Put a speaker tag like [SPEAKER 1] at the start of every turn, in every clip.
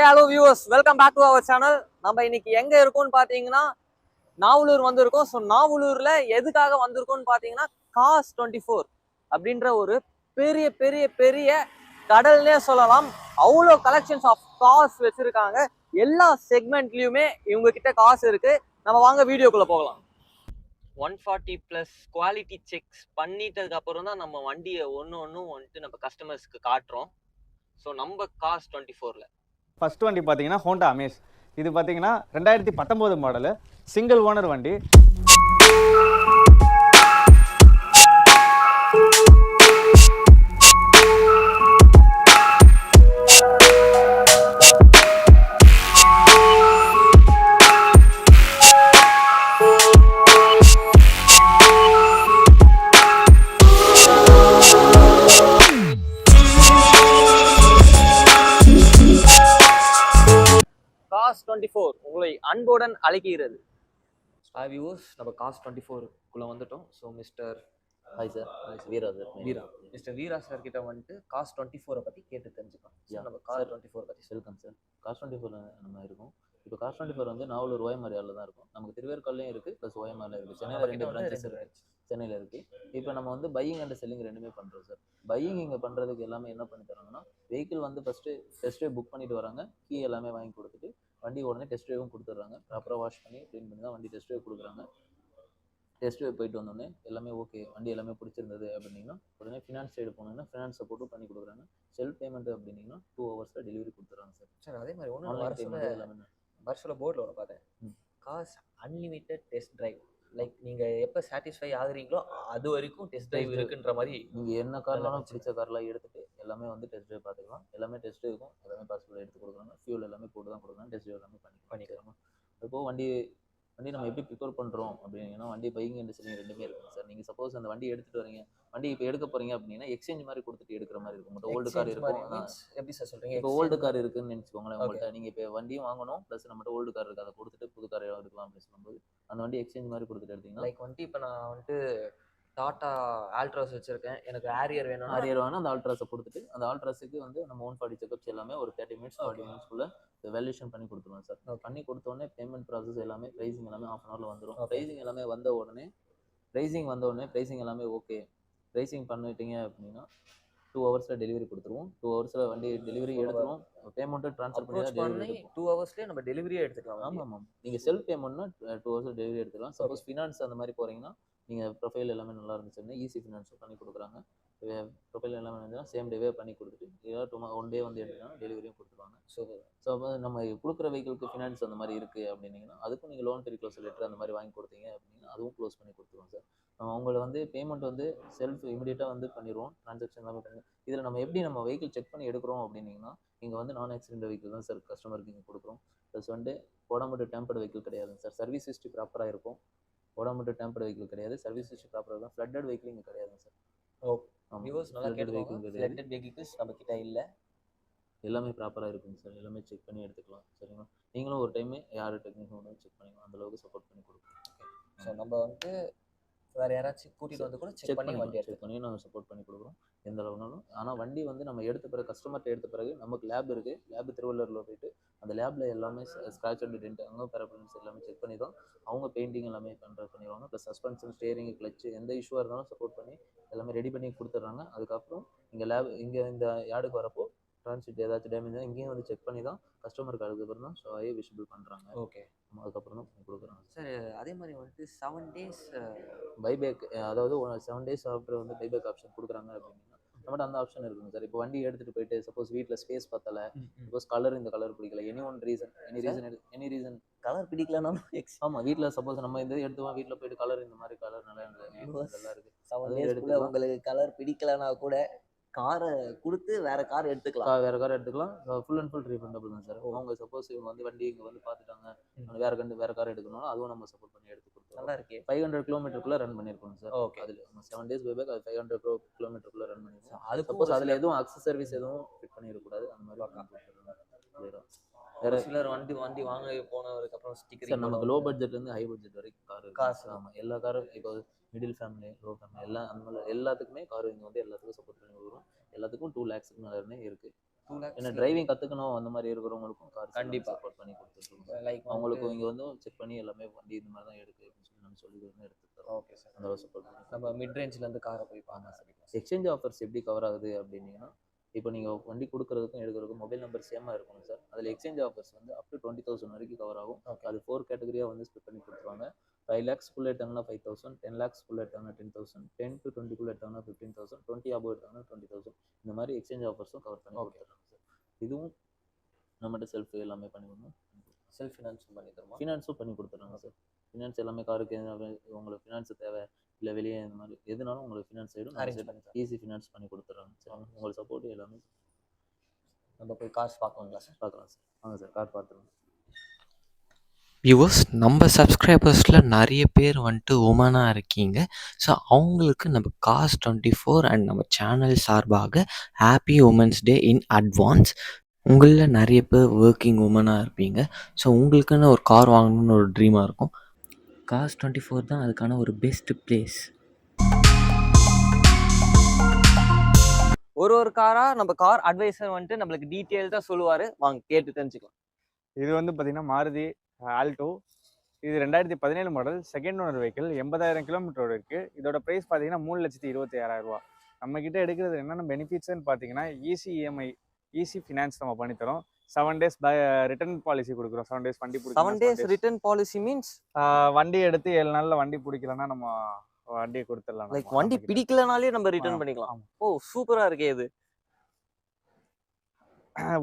[SPEAKER 1] Hello viewers, welcome back to our channel. நம்ம இன்னைக்கு எங்க இருக்கோம்னு பாத்தீங்கன்னா நாவலூர் வந்திருக்கோம். ஸோ நாவலூர்ல எதுக்காக வந்திருக்கோம்னு பாத்தீங்கன்னா காஸ் 24 அப்படின்ற ஒரு பெரிய பெரிய பெரிய கடல்னே சொல்லலாம். அவ்வளோ கலெக்ஷன்ஸ் ஆஃப் காஸ் வச்சிருக்காங்க. எல்லா செக்மெண்ட்லயுமே இவங்க கிட்ட காசு இருக்கு. நம்ம வாங்க வீடியோக்குள்ள போகலாம். 140+ குவாலிட்டி செக்ஸ் பண்ணிட்டதுக்கு அப்புறம் தான் நம்ம வண்டியை ஒன்றும் வந்துட்டு நம்ம கஸ்டமர்ஸ்க்கு காட்டுறோம். ஸோ நம்ம காஸ் 24ல
[SPEAKER 2] ஃபர்ஸ்ட் வண்டி பார்த்தீங்கன்னா ஹோண்டா அமேஸ். இது பார்த்தீங்கன்னா 2019 மாடலு, சிங்கிள் ஓனர் வண்டி.
[SPEAKER 1] காஸ் 24 உங்களை அன்புடன் அழைக்கிறது. வியூவர்ஸ், நம்ம காஸ் 24குள்ள வந்துட்டோம். ஸோ மிஸ்டர்
[SPEAKER 3] ஹாய் சார், வீரா சார்.
[SPEAKER 1] மிஸ்டர் வீரா சார் கிட்ட வந்துட்டு காஸ் 24 பத்தி கேட்டு தெரிஞ்சுக்கலாம். நம்ம காஸ் 24 பத்தி
[SPEAKER 3] வெல்கம் சார். காஸ் 24 நம்ம இருக்கும். இப்போ காஸ் 24 வந்து நாவலூர் ஓஎம்ஆரில் தான் இருக்கும். நமக்கு திருவேற்காலையும் இருக்குது, ப்ளஸ் ஓஎம்ஆரில் இருக்குது. சென்னையில் 2 பிரான்ச்சஸ் இருக்குது. சென்னையில் இருக்குது. இப்போ நம்ம வந்து பையிங் அண்ட் செல்லிங் ரெண்டுமே பண்ணுறோம் சார். பையிங் இங்கே பண்ணுறதுக்கு எல்லாமே என்ன பண்ணி தராங்கன்னா, வெஹிக்கிள் வந்து ஃபஸ்ட்டு டெஸ்ட் ட்ரைவ் புக் பண்ணிட்டு வராங்க. கீ எல்லாமே வாங்கி கொடுத்துட்டு வண்டி உடனே டெஸ்ட் ட்ரைவும் கொடுத்துட்றாங்க. ப்ராப்பராக வாஷ் பண்ணி க்ளீன் பண்ணி தான் வண்டி டெஸ்ட் ட்ரைவ் கொடுக்குறாங்க. டெஸ்ட் ட்ரைவ் போயிட்டு வந்தோடனே எல்லாமே ஓகே, வண்டி எல்லாமே பிடிச்சிருந்தது அப்படின்னா உடனே ஃபினான்ஸ் சைடு போனோம்னா ஃபினான்ஸ் சப்போர்ட்டும் பண்ணி கொடுக்குறாங்க. செல்ஃப் பேமெண்ட் அப்படின்னா 2 ஹவர்ஸில் டெலிவரி கொடுத்துட்றாங்க சார்.
[SPEAKER 1] சார் அதே மாதிரி ஒன்று வருஷத்தில் போர்டில் ஒன்று பார்த்தேன், cause unlimited test drive. Like நீங்கள் எப்போ சாட்டிஸ்ஃபை ஆகுறீங்களோ அது வரைக்கும் டெஸ்ட் டிரைவ் இருக்குன்ற மாதிரி.
[SPEAKER 3] நீங்கள் என்ன கார்னாலும் பிடிச்ச கார்லாம் எடுத்துகிட்டு எல்லாமே வந்து டெஸ்ட் ட்ரைவ் பார்த்துக்கலாம். எல்லாமே டெஸ்ட் ட்ரைவுக்கும் எல்லாமே பாசிபிள் எடுத்து கொடுக்குறாங்க. ஃபியூல் எல்லாமே போட்டு தான் கொடுக்குறாங்க. டெஸ்ட் ட்ரைவ் எல்லாமே பண்ணிக்கிறாங்க. இப்போது வண்டி நம்ம எப்படி ப்ரிப்பேர் பண்ணுறோம் அப்படின்னா, வண்டி பையிங் அண்ட் செல்லிங் ரெண்டுமே இருக்குங்க சார். நீங்கள் சப்போஸ் அந்த வண்டி எடுத்துகிட்டு வரீங்க, வண்டி இப்போ எடுக்க போகிறீங்க அப்படின்னா எக்ஸ்சேஞ்ச் மாதிரி கொடுத்துட்டு எடுக்கிற மாதிரி இருக்கும். உங்கள்கிட்ட ஓல்டு கார் இருக்கும்.
[SPEAKER 1] எப்படி சார் சொல்கிறீங்க?
[SPEAKER 3] இப்போ ஓல்டு கார் இருக்குன்னு நினச்சிக்கோங்களேன். உங்கள்கிட்ட நீங்கள் இப்போ வண்டியும் வாங்கணும், ப்ளஸ் நம்மகிட்ட ஓல்டு கார் இருக்குது, அதை கொடுத்துட்டு புது கார் எடுக்கலாம் அப்படின்னு சொல்லும்போது அந்த வண்டி எக்ஸ்சேஞ்ச் மாதிரி கொடுத்துட்டு எடுத்தீங்கன்னா,
[SPEAKER 1] லைக் வந்துட்டு இப்போ நான் வந்துட்டு டாட்டா ஆல்ட்ராஸ் வச்சிருக்கேன், எனக்கு ஆரியர் வேணும்.
[SPEAKER 3] ஆரியர் வேணும், அந்த ஆல்ட்ராஸை கொடுத்துட்டு அந்த ஆல்ட்ராஸுக்கு வந்து நம்ம 140 செக்அப்ஸ் எல்லாமே ஒரு 30 மினிட்ஸ் 40 மினிட்ஸ்க்குள்ள வேல்யூஷன் பண்ணி கொடுத்துருவோம் சார். பண்ணி கொடுத்தோடனே பேமெண்ட் ப்ராசஸ் எல்லாமே ப்ரைஸிங் எல்லாமே ஆஃப் அன் ஹவரில் வந்துடும். ப்ரைஸிங் எல்லாமே வந்த உடனே ப்ரைஸிங் எல்லாமே ஓகே, ப்ரைஸிங் பண்ணிட்டீங்க அப்படின்னா 2 ஹவர்ஸில் டெலிவரி கொடுத்துருவோம். 2 ஹவர்ஸில் வண்டி டெலிவரி எடுத்துருவோம். பேமெண்ட்டு ட்ரான்ஸ்ஃபர் பண்ணி
[SPEAKER 1] 2 ஹவர்ஸ்லேயே நம்ம டெலிவரியே எடுத்துக்கலாம்.
[SPEAKER 3] ஆமாம், நீங்கள் செல்ஃப் பேமெண்ட்னா 2 ஹவர்ஸில் டெலிவரி எடுத்துக்கலாம். சப்போஸ் ஃபினான்ஸ் அந்த மாதிரி போகிறீங்கன்னா நீங்கள் ப்ரொஃபைல் எல்லாமே நல்லா இருந்துச்சுன்னா ஈஸி ஃபினான்ஸும் பண்ணி கொடுக்குறாங்க. ப்ரொஃபைல் எல்லாமே இருந்துச்சுன்னா சேம் டேவே பண்ணி கொடுத்துட்டு இல்லை 1 டே வந்து எடுத்துக்கலாம், டெலிவரியும் கொடுத்துருவாங்க. ஸோ அப்போ நம்ம கொடுக்குற வெஹிக்கிளுக்கு ஃபினான்ஸ் அந்த மாதிரி இருக்குது அப்படின்னீங்கன்னா அதுக்கும் நீங்கள் லோன் பெரிய க்ளோஸ் லெட்டர் அந்த மாதிரி வாங்கி கொடுத்தீங்க அப்படின்னா அதுவும் க்ளோஸ் பண்ணி கொடுத்துருவோம் சார். அவங்கள வந்து பேமெண்ட் வந்து செல்ஃப் இமீடியட்டாக வந்து பண்ணிடுவோம். ட்ரான்சாக்ஷன் எல்லாமே பண்ணி இதில் நம்ம எப்படி நம்ம வெஹிக்கிள் செக் பண்ணி எடுக்கிறோம் அப்படின்னீங்கன்னா, இங்கே வந்து நான் ஆக்சிடென்ட் வெஹிக்கிள் தான் சார் கஸ்டமருக்கு இங்கே கொடுக்குறோம். ப்ளஸ் வந்து ஓடாமட்டு டேம்பர்டு வெஹிக்கிள் கிடையாதுங்க சார். சர்வீஸ் ஹிஸ்ட்ரி ப்ராப்பராக இருக்கும். ஓடாமட்டு டேம்பர்டு வெஹிக்கிள் கிடையாது. சர்வீஸ் ஹிஸ்ட்ரி ப்ராப்பராக தான். ஃப்ளட்டட் வெஹிக்கிள் இங்கே கிடையாதுங்க சார்.
[SPEAKER 1] ஃப்ளட்டட் வெஹிக்கிள்ஸ் நம்ம கிட்ட இல்லை.
[SPEAKER 3] எல்லாமே ப்ராப்பராக இருக்குங்க சார். எல்லாமே செக் பண்ணி எடுத்துக்கலாம். சரிங்களா? நீங்களும் ஒரு டைமு யார் டெக்னிஷியன் வந்து செக் பண்ணிக்கலாம். அந்தளவுக்கு சப்போர்ட் பண்ணி கொடுக்குறோம்.
[SPEAKER 1] ஸோ நம்ம வந்து வேறு யாராச்சும் கூட்டிகிட்டு வந்து கூட செக் பண்ணி வண்டி
[SPEAKER 3] செக் பண்ணி நம்ம சப்போர்ட் பண்ணி கொடுக்குறோம் எந்த அளவுனாலும். ஆனால் வண்டி வந்து நம்ம எடுத்த பிறகு கஸ்டமர்கிட்ட எடுத்த பிறகு நமக்கு லேப் இருக்குது. லேப் திருவள்ளூரில் போயிட்டு அந்த லேபில் எல்லாமே ஸ்க்ராட்ச் அண்ட் டென்ட் அங்கே பேரபிள்ஸ் எல்லாமே செக் பண்ணி தான் அவங்க பெயிண்டிங் எல்லாமே பண்ணிடுவாங்க. ப்ளஸ் சஸ்பென்ஷன், ஸ்டேரிங், கிளச்சு எந்த இஷ்யூவாக இருந்தாலும் சப்போர்ட் பண்ணி எல்லாமே ரெடி பண்ணி கொடுத்துட்றாங்க. அதுக்கப்புறம் இங்கே இந்த யார்டுக்கு வரப்போ ட்ரான்ஸ்மிட் ஏதாச்சும் டேமேஜ் இங்கேயும் வந்து செக் பண்ணி தான் கஸ்டமருக்கு அதுக்கப்புறம் தான் ஷோயே விசிபிள் பண்ணுறாங்க.
[SPEAKER 1] ஓகே,
[SPEAKER 3] அதுக்கப்புறம் தான் கொடுக்குறாங்க
[SPEAKER 1] சார். அதே மாதிரி வந்துட்டு 7 days
[SPEAKER 3] பைபேக், அதாவது 7 days ஆஃப்டர் வந்து பைபேக் ஆப்ஷன் கொடுக்குறாங்க அப்படின்னா நம்மகிட்ட அந்த ஆப்ஷன் இருக்குங்க சார். இப்போ வண்டி எடுத்துகிட்டு போயிட்டு சப்போஸ் வீட்டில் ஸ்பேஸ் பத்தலை, சப்போஸ் இந்த கலர் பிடிக்கல, எனி ரீசன்
[SPEAKER 1] கலர் பிடிக்கலன்னா
[SPEAKER 3] ஆமாம், வீட்டில் சப்போஸ் நம்ம இந்த எடுத்துவோம், வீட்டில் போயிட்டு கலர் இந்த மாதிரி கலர் நல்லா இருக்குது,
[SPEAKER 1] உங்களுக்கு கலர் பிடிக்கலன்னா கூட காரை கொடுத்து வேற கார் எடுத்துக்கலாம்.
[SPEAKER 3] ஃபுல் அண்ட் ஃபுல் ரீஃபண்டபிள் தான் சார். அவங்க சப்போஸ் இவங்க வந்து வண்டி இங்கே வந்து பார்த்துட்டாங்க, வேற கார் எடுக்கணும்னா அதுவும் நம்ம சப்போர்ட் பண்ணி எடுத்து கொடுத்தோம்.
[SPEAKER 1] நல்லா இருக்கு.
[SPEAKER 3] 500 கிலோமீட்டருக்குள்ளே ரன் பண்ணியிருக்கோம் சார்.
[SPEAKER 1] ஓகே,
[SPEAKER 3] அதில் 7 days பைபேக், அது 500 கிலோமீட்டருக்குள்ளே ரன் பண்ணியிருக்கோம். அது சப்போஸ் அதில் எதுவும் அக்சஸ் சர்வீஸ் எதுவும் ஃபிட் பண்ணிடக்கூடாது. அந்த மாதிரி
[SPEAKER 1] வேற சிலர் வண்டி வாங்க போனதுக்கு அப்புறம் ஸ்டிக்கர்
[SPEAKER 3] சார் நமக்கு லோ பட்ஜெட்லேருந்து ஹை பட்ஜெட் வரைக்கும் காசு. ஆமாம், எல்லா காரும் இப்போ மிடில் ஃபேமிலி, லோ ஃபேமிலி எல்லாம் அந்த மாதிரி எல்லாத்துக்குமே கார் இங்கே வந்து எல்லாத்துக்கும் சப்போர்ட் பண்ணி கொடுக்குறோம். எல்லாத்துக்கும் 2 lakhs மேலே இருக்குது.
[SPEAKER 1] 2 lakhs
[SPEAKER 3] ஏன்னா டிரைவிங் கற்றுக்கணும் அந்த மாதிரி இருக்கிறவங்களுக்கும் கார்
[SPEAKER 1] கண்டிப்பா.
[SPEAKER 3] சப்போர்ட் பண்ணி கொடுத்துருக்கோம்.
[SPEAKER 1] லைக்
[SPEAKER 3] அவங்களுக்கு இங்கே வந்து செக் பண்ணி எல்லாமே வண்டி இந்த மாதிரி தான் எடுக்கு அப்படின்னு சொல்லி நம்ம சொல்லி எடுத்து தரோம்.
[SPEAKER 1] Okay sir.
[SPEAKER 3] அந்த அளவு சப்போர்ட் பண்ணி
[SPEAKER 1] நம்ம மிட் ரேஞ்ச்லேருந்து காரை போய் பார்க்கலாம்.
[SPEAKER 3] எக்ஸ்சேஞ்ச் ஆஃபர்ஸ் எப்படி கவர் ஆகுது அப்படின்னீங்கன்னா, இப்போ நீங்கள் வண்டி கொடுக்குறதுக்கும் எடுக்கிறதுக்கும் மொபைல் நம்பர் சேமாக இருக்கும் சார். அதில் எக்ஸ்சேஞ்ச் ஆஃபர்ஸ் வந்து அப் டு 20,000 வரைக்கும் கவர் ஆகும். அது 4 கேட்டகரியாக வந்து ஸ்பிட் பண்ணி கொடுத்துருவாங்க. 5 lakhs குள்ளே எடுத்தாங்கன்னா 5,000, 10 lakhs குள்ளே எடுத்தாங்கன்னா 10,000, 10 to 20 குள்ளே எடுத்தாங்கன்னா 15,000, 20 above எடுத்தாங்கன்னா 20,000. இந்த மாதிரி எக்ஸ்சேஞ்ச் ஆஃபர்ஸும் கவர் பண்ணி கொடுத்துருக்காங்க சார். இதுவும் நம்மகிட்ட செல்ஃப் எல்லாமே பண்ணி கொடுக்கணும்.
[SPEAKER 1] செல்ஃப் ஃபினான்ஸும் பண்ணி தருவோம்.
[SPEAKER 3] ஃபினான்ஸும் பண்ணி கொடுத்துட்றாங்க சார். ஃபினான்ஸ் எல்லாமே காருக்கு உங்களுக்கு ஃபினான்ஸ் தேவை இல்லை வெளியே இந்த மாதிரி எதுனாலும் உங்களுக்கு ஃபினான்ஸ் சைடும் ஈஸி ஃபினான்ஸ் பண்ணி கொடுத்துட்றாங்க சார். உங்களுக்கு சப்போர்ட் எல்லாமே.
[SPEAKER 1] நம்ம போய் கார்ஸ் பார்க்கலாங்களா சார்?
[SPEAKER 3] பார்க்கலாம் சார். வாங்க சார் கார் பார்த்துருவோம்.
[SPEAKER 4] வியூவர்ஸ், நம்ம சப்ஸ்கிரைபர்ஸில் நிறைய பேர் வந்துட்டு உமனாக இருக்கீங்க. ஸோ அவங்களுக்கு நம்ம காஸ் 24 அண்ட் நம்ம சேனல் சார்பாக happy women's day in advance. உங்களில் நிறைய பேர் ஒர்க்கிங் உமனாக இருப்பீங்க. ஸோ உங்களுக்குன்னு ஒரு கார் வாங்கணும்னு ஒரு ட்ரீமாக இருக்கும். காஸ் 24 தான் அதுக்கான ஒரு பெஸ்ட் பிளேஸ்.
[SPEAKER 1] ஒரு காராக நம்ம கார் அட்வைசர் வந்துட்டு நம்மளுக்கு டீட்டெயில்டாக சொல்லுவார். வாங்க கேட்டு தெரிஞ்சுக்கலாம்.
[SPEAKER 2] இது வந்து பார்த்தீங்கன்னா மாருதி ஆல்டோ. இது 2017 model, second owner vehicle, 80,000 kilometre இருக்குது. இதோட ப்ரைஸ் பார்த்தீங்கன்னா 3,26,000 ரூபா. நம்மக்கிட்ட எடுக்கிறது என்னென்ன பெனிஃபிட்ஸ்ன்னு பார்த்தீங்கன்னா, ஈஸி இஎம்ஐ, ஈஸி ஃபினான்ஸ் நம்ம பண்ணித்தரோம். 7 days ரிட்டர்ன் பாலிசி கொடுக்குறோம். 7 days வண்டி பிடிக்கும்.
[SPEAKER 1] 7 days ரிட்டர்ன் பாலிசி மீன்ஸ்
[SPEAKER 2] வண்டி எடுத்து 7 நாளில் வண்டி பிடிக்கலன்னா நம்ம வண்டியை கொடுத்துடலாம்.
[SPEAKER 1] லைக் வண்டி பிடிக்கலனாலே நம்ம ரிட்டர்ன் பண்ணிக்கலாம். ஓ சூப்பராக இருக்கே இது.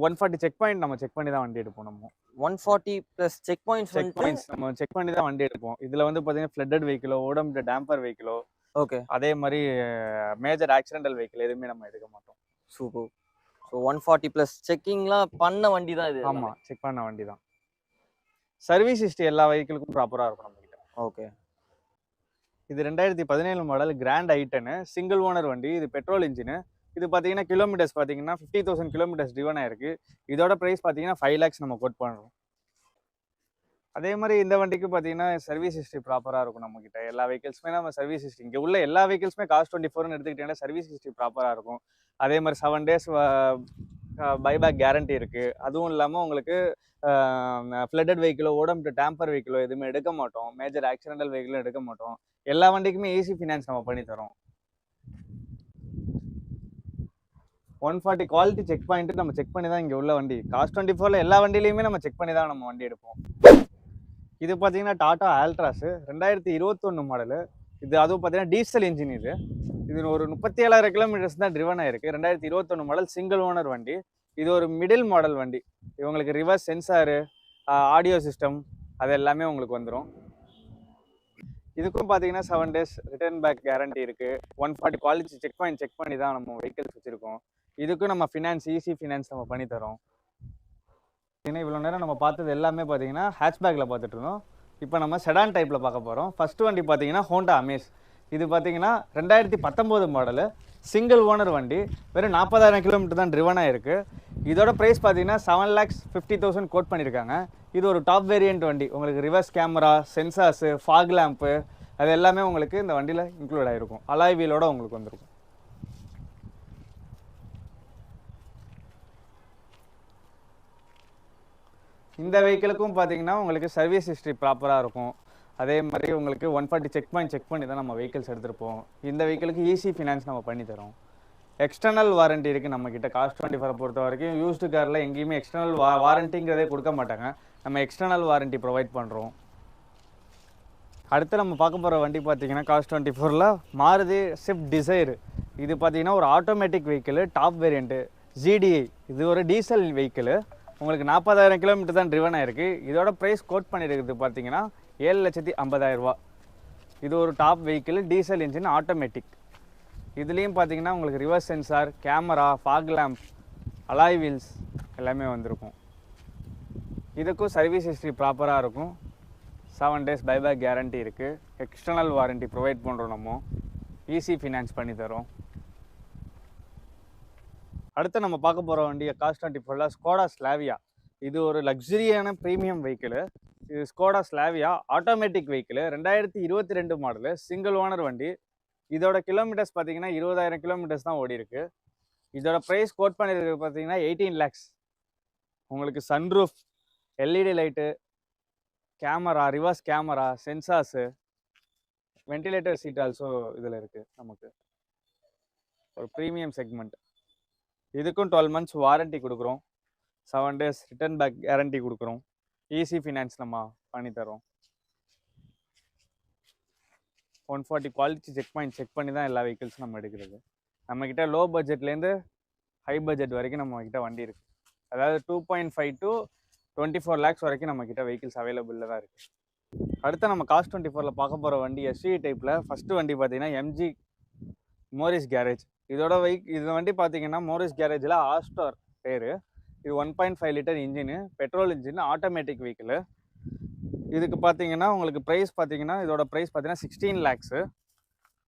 [SPEAKER 2] 140 செக் பாயிண்ட் நம்ம செக் பண்ணி தான் வண்டி எடுப்போம். நம்ம
[SPEAKER 1] 140 ப்ளஸ் செக் பாயிண்ட்ஸ்
[SPEAKER 2] நம்ம செக் பண்ணி தான் வண்டி எடுப்போம். இதில் வந்து பார்த்தீங்கன்னா ஃப்ளட்டட் வெஹிக்கிளோ, ஓடம்டு டேம்பர் வெஹிக்கிளோ,
[SPEAKER 1] ஓகே,
[SPEAKER 2] அதே மாதிரி மேஜர் ஆக்சிடென்டல் வெஹிக்கிள் எதுவுமே நம்ம எடுக்க மாட்டோம்.
[SPEAKER 1] சூப்பர். ஸோ 140 ப்ளஸ் செக்கிங்லாம் பண்ண வண்டி தான் இது.
[SPEAKER 2] ஆமாம், செக் பண்ண வண்டி தான். சர்வீஸ் ஹிஸ்ட்ரி எல்லா வெஹிக்கிளுக்கும் ப்ராப்பராக இருக்கும் நம்மகிட்ட.
[SPEAKER 1] ஓகே.
[SPEAKER 2] இது 2017 model grand i10 single owner வண்டி. இது பெட்ரோல் இன்ஜினு. இது பார்த்தீங்கன்னா கிலோமீட்டர்ஸ் பார்த்தீங்கன்னா 50,000 கிலோமீட்டர்ஸ் ட்ரிவன் ஆயிருக்கு. இதோட ப்ரைஸ் பார்த்தீங்கன்னா 5 lakhs நம்ம கோட் பண்ணுறோம். அதே மாதிரி இந்த வண்டிக்கு பார்த்தீங்கன்னா சர்வீஸ் ஹிஸ்ட்ரி ப்ராப்பராக இருக்கும் நம்மக்கிட்ட. எல்லா வெஹிக்கிள்ஸுமே நம்ம சர்வீஸ் ஹிஸ்ட்ரி, இங்கே உள்ள எல்லா வெஹிக்கிள்ஸுமே காஸ் 24ன்னு எடுத்துக்கிட்டீங்கன்னா சர்வீஸ் ஹிஸ்ட்ரி ப்ராப்பராக இருக்கும். அதே மாதிரி 7 days பைபேக் கேரண்டி இருக்குது. அதுவும் இல்லாமல் உங்களுக்கு ஃப்ளட்டட் வெஹிக்கிளோ, ஓடம்டு டேம்பர் வெஹிக்கிளோ எதுவுமே எடுக்க மாட்டோம். மேஜர் ஆக்சிடென்டல் வெஹிக்கிளும் எடுக்க மாட்டோம். எல்லா வண்டிக்குமே ஈஸி ஃபினான்ஸ் நம்ம பண்ணி தரோம். 140 குவாலிட்டி செக் பாயிண்ட் நம்ம செக் பண்ணி தான் இங்கே உள்ள வண்டி. காஸ் 24ல எல்லா வண்டியிலையுமே நம்ம செக் பண்ணி தான் நம்ம வண்டி எடுப்போம். இது பார்த்தீங்கன்னா டாடா ஆல்ட்ராஸ் 2021 மாடலு. இது அதுவும் பார்த்தீங்கன்னா டீசல் இன்ஜின். இது ஒரு 37,000 கிலோமீட்டர்ஸ் தான் ட்ரிவன் ஆயிருக்கு. 2021 மாடல் சிங்கிள் ஓனர் வண்டி. இது ஒரு மிடில் மாடல் வண்டி. இவங்களுக்கு ரிவர்ஸ் சென்சாரு, ஆடியோ சிஸ்டம் அது எல்லாமே உங்களுக்கு வந்துடும். இதுக்கும் பார்த்தீங்கன்னா 7 days ரிட்டர்ன் பேக் கேரண்டி இருக்குது. 140 குவாலிட்டி செக் பாயிண்ட் செக் பண்ணி தான் நம்ம வெஹிக்கிள்ஸ் வச்சுருக்கோம். இதுக்கும் நம்ம ஃபினான்ஸ், ஈஸி ஃபினான்ஸ் நம்ம பண்ணி தரோம். இவ்வளோ நேரம் நம்ம பார்த்தது எல்லாமே பார்த்தீங்கன்னா ஹேட்ச்பேக்கில் பார்த்துட்டு இருந்தோம். இப்போ நம்ம செடான் டைப்பில் பார்க்க போகிறோம். ஃபஸ்ட்டு வண்டி பார்த்தீங்கன்னா ஹோண்டா அமேஸ். இது பார்த்தீங்கன்னா 2019 மாடலு சிங்கிள் ஓனர் வண்டி. வெறும் 40,000 கிலோமீட்டர் தான் ட்ரிவன் ஆயிருக்கு. இதோட ப்ரைஸ் பார்த்தீங்கன்னா 7,50,000 கோட் பண்ணியிருக்காங்க. இது ஒரு டாப் வேரியண்ட் வண்டி. உங்களுக்கு reverse camera, sensors, fog lamp அது எல்லாமே உங்களுக்கு இந்த வண்டியில் இன்க்ளூட் ஆகிருக்கும். அலாய் வீலோட உங்களுக்கு வந்திருக்கும். இந்த வெஹிக்கிளுக்கும் பார்த்தீங்கன்னா உங்களுக்கு சர்வீஸ் ஹிஸ்ட்ரி ப்ராப்பராக இருக்கும். அதே மாதிரி உங்களுக்கு 140 செக் பாயிண்ட் செக் பண்ணி தான் நம்ம வெஹிக்கிள்ஸ் எடுத்துருப்போம். இந்த வெஹிக்கிளுக்கு ஈஸி ஃபினான்ஸ் நம்ம பண்ணி தரோம். எக்ஸ்டர்னல் வாரண்ட்டி இருக்குது நம்மக்கிட்ட. காஸ் 24 பொறுத்த வரைக்கும் யூஸ்டு காரில் எங்கேயுமே எக்ஸ்டர்னல் வாரண்ட்டிங்கிறதே கொடுக்க மாட்டாங்க. நம்ம எக்ஸ்டர்னல் வாரண்ட்டி ப்ரொவைட் பண்ணுறோம். அடுத்து நம்ம பார்க்க போகிற வண்டி பார்த்தீங்கன்னா காஸ் 24ல் மாருதி ஸ்விஃப்ட் டிசைர். இது பார்த்தீங்கன்னா ஒரு automatic vehicle, top variant, GDI. இது ஒரு டீசல் வெஹிக்கிள். உங்களுக்கு 40,000 கிலோமீட்டர் தான் ட்ரிவன் ஆயிருக்கு. இதோட ப்ரைஸ் கோட் பண்ணியிருக்குது பார்த்தீங்கன்னா 7,50,000 ரூபா. இது ஒரு top vehicle, diesel engine, automatic. இதுலேயும் பார்த்தீங்கன்னா உங்களுக்கு reverse sensor, camera, fog lamp, alloy wheels எல்லாமே வந்திருக்கும். இதுக்கும் சர்வீஸ் ஹிஸ்ட்ரி ப்ராப்பராக இருக்கும். 7 days பைபேக் கேரண்டி இருக்குது. எக்ஸ்டர்னல் வாரண்ட்டி ப்ரொவைட் பண்ணுறோம். நம்ம ஈஸி ஃபினான்ஸ் பண்ணி தரோம். அடுத்து நம்ம பார்க்க போகிற வண்டி காஸ் 24ல் ஸ்கோடா ஸ்லாவியா. இது ஒரு லக்ஸரியான ப்ரீமியம் வெஹிக்கிள். இது Skoda Slavia automatic vehicle. 2022 model single owner வண்டி. இதோட கிலோமீட்டர்ஸ் பார்த்தீங்கன்னா 20,000 கிலோமீட்டர்ஸ் தான் ஓடி இருக்கு. இதோட ப்ரைஸ் கோட் பண்ணியிருக்கிறது பார்த்தீங்கன்னா 18 lakhs. உங்களுக்கு sunroof, LED light, camera, reverse camera, sensors, ventilator seat also இதில் இருக்குது. நமக்கு ஒரு ப்ரீமியம் செக்மெண்ட். இதுக்கும் 12 months வாரண்டி கொடுக்குறோம். 7 days ரிட்டர்ன் பேக் கேரண்டி கொடுக்குறோம். ஈஸி ஃபினான்ஸ் நம்ம பண்ணித்தரோம். 140 குவாலிட்டி செக் பண்ணி தான் எல்லா வெஹிக்கிள்ஸும் நம்ம எடுக்கிறது. நம்மக்கிட்ட லோ பட்ஜெட்லேருந்து ஹை பட்ஜெட் வரைக்கும் நம்மக்கிட்ட வண்டி இருக்குது. அதாவது 2.5 to 24 lakhs வரைக்கும் நம்மக்கிட்ட வெஹிக்கிள்ஸ் அவைலபிளில் தான் இருக்குது. அடுத்து நம்ம காஸ் 24ல பார்க்க போகிற வண்டி எஸ்யூவி டைப்பில். ஃபஸ்ட்டு வண்டி பார்த்தீங்கன்னா எம்ஜி மோரிஸ் கேரேஜ். இது வண்டி பார்த்தீங்கன்னா மோரிஸ் கேரேஜில் ஆஸ்டார் பேர். இது 1.5 liter engine, petrol engine, automatic vehicle. இதுக்கு பார்த்தீங்கன்னா உங்களுக்கு ப்ரைஸ் பார்த்தீங்கன்னா இதோட ப்ரைஸ் பார்த்தீங்கன்னா 16 lakhs.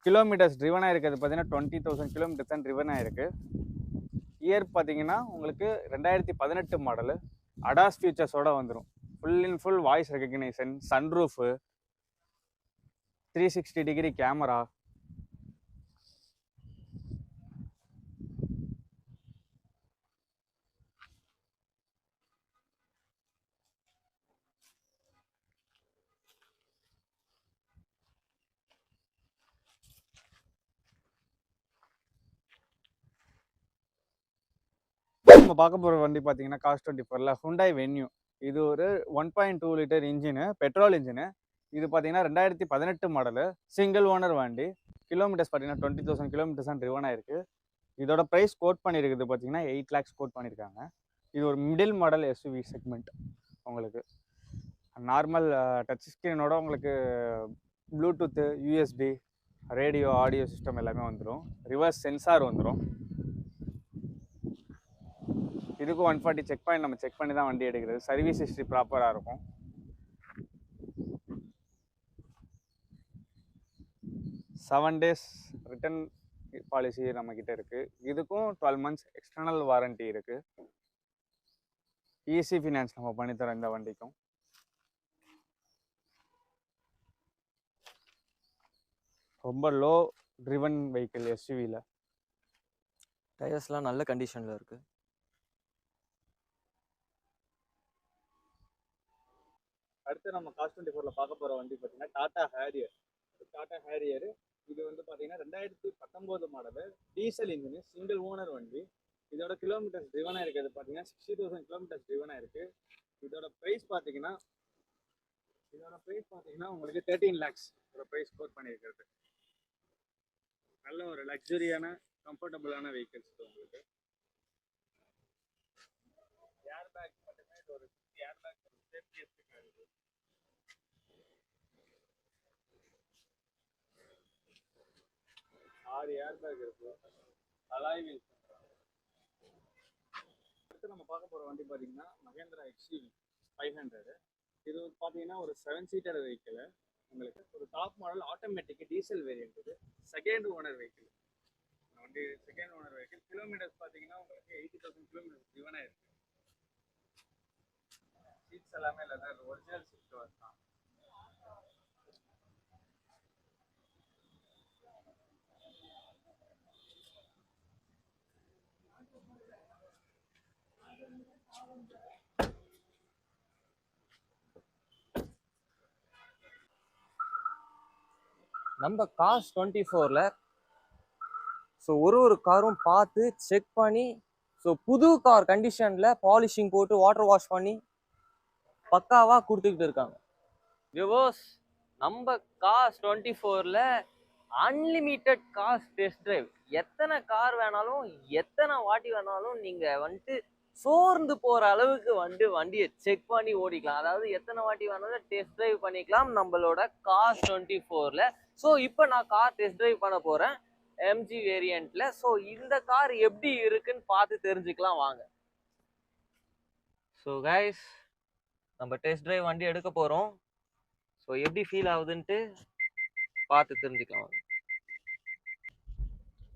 [SPEAKER 2] கிலோமீட்டர்ஸ் ட்ரிவன் ஆகிருக்கிறது பார்த்தீங்கன்னா 20,000 kilometers தான் ட்ரிவன் ஆகிருக்கு. இயர் பார்த்தீங்கன்னா உங்களுக்கு 2018 மாடலு. அடாஸ் ஃபியூச்சர்ஸோடு வந்துடும். Full and full voice recognition, sunroof, 360 camera. நம்ம பார்க்க போகிற வண்டி பார்த்தீங்கன்னா காஸ் 24ல ஹுண்டாய் வென்யூ. இது ஒரு 1.2 liter இன்ஜினு, பெட்ரோல் இன்ஜினு. இது பார்த்தீங்கன்னா 2018 மாடலு, சிங்கிள் ஓனர் வண்டி. கிலோமீட்டர்ஸ் பார்த்தீங்கன்னா 20,000 kilometers தான் ட்ரிவன் ஆயிருக்கு. இதோட ப்ரைஸ் கோட் பண்ணியிருக்குது பார்த்தீங்கன்னா 8 lakhs கோட் பண்ணியிருக்காங்க. இது ஒரு மிடில் மாடல் எஸ்யூவி செக்மெண்ட். உங்களுக்கு நார்மல் டச் ஸ்க்ரீனோட உங்களுக்கு bluetooth, USB, radio, audio system எல்லாமே வந்துடும். ரிவர்ஸ் சென்சார் வந்துடும். இதுக்கும் 140 செக் பாயிண்ட் நம்ம செக் பண்ணி தான் வண்டி எடுக்கிறது. சர்வீஸ் ஹிஸ்ட்ரி ப்ராப்பராக இருக்கும். செவன் டேஸ் ரிட்டர்ன் பாலிசி நம்மக்கிட்ட இருக்குது. இதுக்கும் 12 months எக்ஸ்டர்னல் வாரண்டி இருக்குது. ஈஸி ஃபினான்ஸ் நம்ம பண்ணித்தரோம் இந்த வண்டிக்கும். ரொம்ப லோ ட்ரிவன் வெஹிக்கிள் எஸ்யூவியில்.
[SPEAKER 1] டயர்ஸ்லாம் நல்ல கண்டிஷனில் இருக்குது.
[SPEAKER 2] அடுத்து நம்ம காஸ் 24ல பார்க்க போகிற வண்டி பார்த்தீங்கன்னா டாடா ஹேரியர். இது வந்து பார்த்தீங்கன்னா 2019 model, diesel engine, single owner வண்டி. இதோட கிலோமீட்டர்ஸ் ட்ரிவனாக இருக்கிறது பார்த்தீங்கன்னா 60,000 kilometers ட்ரிவனாக இருக்குது. இதோட ப்ரைஸ் பார்த்தீங்கன்னா உங்களுக்கு 13 lakhs ப்ரைஸ் கோட் பண்ணியிருக்கிறது. நல்ல ஒரு லக்ஸரியான கம்ஃபர்டபுளான வெஹிக்கிள்ஸ் உங்களுக்கு. ஏர் பேக் பார்த்தீங்கன்னா இது ஒரு ஏர் பேக் சேஃப்டி இருக்குது. 6 ஏர் பேக் இருக்கு. Alloy wheels. அடுத்து நம்ம பார்க்க போகிற வண்டி பார்த்தீங்கன்னா மகேந்திரா எக்ஸ்யூவி 500. இது பார்த்தீங்கன்னா ஒரு 7-seater வெஹிக்கிள். உங்களுக்கு ஒரு top model automatic diesel variant. இது செகண்ட் ஓனர் வெஹிக்கிள். வண்டி செகண்ட் ஓனர் வெஹிக்கிள். கிலோமீட்டர்ஸ் பார்த்தீங்கன்னா உங்களுக்கு 80,000 kilometers ட்ரிவன் ஆயிருக்கு. சீட்ஸ் எல்லாமே லெதர் ஒரிஜினல் சீட் கவர்ஸ் தான்.
[SPEAKER 1] நம்ம காஸ் 24ல ஸோ ஒரு காரும் பார்த்து செக் பண்ணி, ஸோ புது கார் கண்டிஷனில் பாலிஷிங் போட்டு வாட்டர் வாஷ் பண்ணி பக்காவாக கொடுத்துக்கிட்டு இருக்காங்க. வியூவர்ஸ், நம்ம காஸ் 24ல அன்லிமிட்டெட் காஸ் டெஸ்ட் டிரைவ். எத்தனை கார் வேணாலும் எத்தனை வாட்டி வேணாலும் நீங்கள் வந்துட்டு சோர்ந்து போகிற அளவுக்கு வண்டியை செக் பண்ணி ஓடிக்கலாம். அதாவது எத்தனை வாட்டி வேணாலும் டெஸ்ட் டிரைவ் பண்ணிக்கலாம் நம்மளோட காஸ் 24ல. ஸோ இப்போ நான் கார் டெஸ்ட் டிரைவ் பண்ண போகிறேன் எம்ஜி வேரியண்ட்ல. ஸோ இந்த கார் எப்படி இருக்குன்னு பார்த்து தெரிஞ்சுக்கலாம் வாங்க. ஸோ கைஸ், நம்ம டெஸ்ட் டிரைவ் வண்டி எடுக்க போகிறோம். ஸோ எப்படி ஃபீல் ஆகுதுன்ட்டு பார்த்து தெரிஞ்சுக்கலாம்.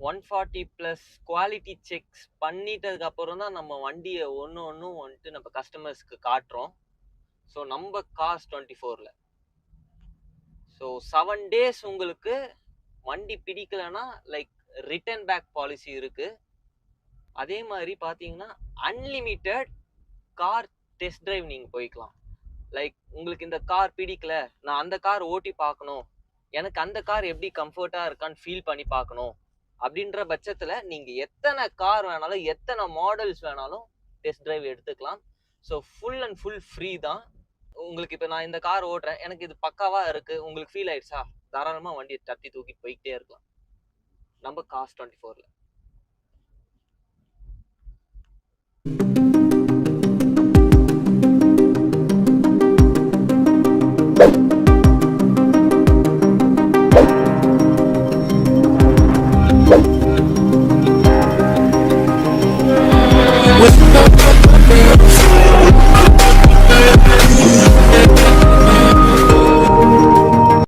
[SPEAKER 1] 140+ குவாலிட்டி செக்ஸ் பண்ணிட்டதுக்கு அப்புறம் தான் நம்ம வண்டியை ஒன்றும் வந்துட்டு நம்ம கஸ்டமர்ஸ்க்கு காட்டுறோம். ஸோ நம்ம காஸ் 24ல ஸோ 7 days உங்களுக்கு வண்டி பிடிக்கலன்னா லைக் ரிட்டர்ன் பேக் பாலிசி இருக்கு. அதே மாதிரி பார்த்தீங்கன்னா அன்லிமிட்டெட் கார் டெஸ்ட் டிரைவ் நீங்கள் போய்க்கலாம். லைக் உங்களுக்கு இந்த கார் பிடிக்கல, நான் அந்த கார் ஓட்டி பார்க்கணும், எனக்கு அந்த கார் எப்படி கம்ஃபர்ட்டாக இருக்கான்னு ஃபீல் பண்ணி பார்க்கணும் அப்படின்ற பட்சத்தில் நீங்கள் எத்தனை கார் வேணாலும் எத்தனை மாடல்ஸ் வேணாலும் டெஸ்ட் டிரைவ் எடுத்துக்கலாம். So full and full free தான். உங்களுக்கு இப்போ நான் இந்த கார் ஓட்டுறேன், எனக்கு இது பக்காவாக இருக்குது, உங்களுக்கு ஃபீல் ஆயிடுச்சா, தாராளமாக வண்டியை தட்டி தூக்கிட்டு போய்கிட்டே இருக்கலாம் நம்ம காஸ் 24ல.